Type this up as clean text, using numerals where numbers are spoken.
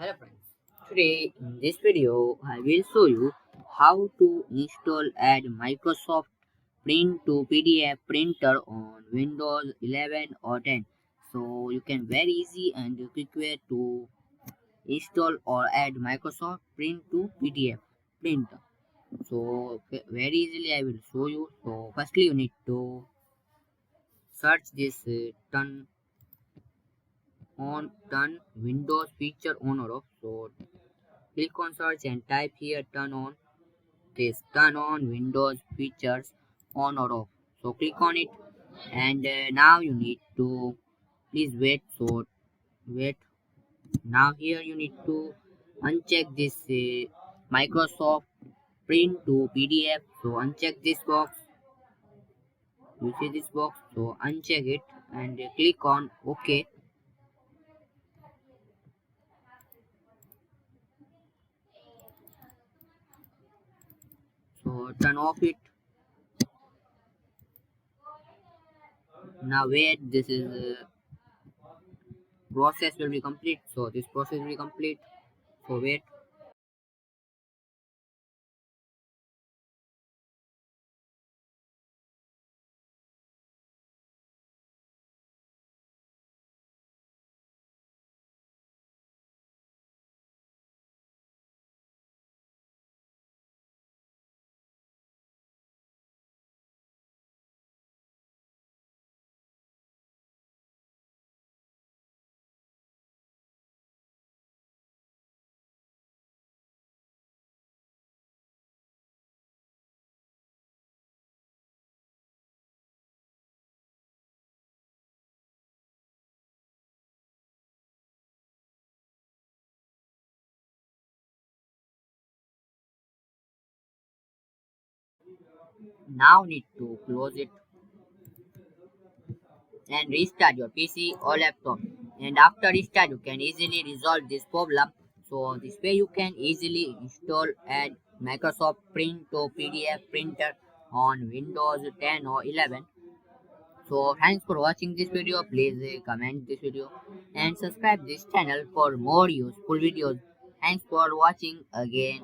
Hello friends, today in this video I will show you how to install add Microsoft Print to PDF printer on Windows 11 or 10. So you can very easy and quick way to install or add Microsoft Print to PDF printer. So very easily I will show you. So firstly you need to search this turn Windows feature on or off. So click on search and type here turn on Windows features on or off. So click on it and now you need to please wait. So wait. Now here you need to uncheck this Microsoft Print to PDF. So uncheck this box. You see this box. So uncheck it and click on OK. So turn off it. Now wait. This is process will be complete. So this process will be complete. So wait. Now need to close it and restart your PC or laptop. And after restart, you can easily resolve this problem. So this way you can easily install and Microsoft Print to PDF printer on Windows 10 or 11. So thanks for watching this video. Please comment this video and subscribe this channel for more useful videos. Thanks for watching again.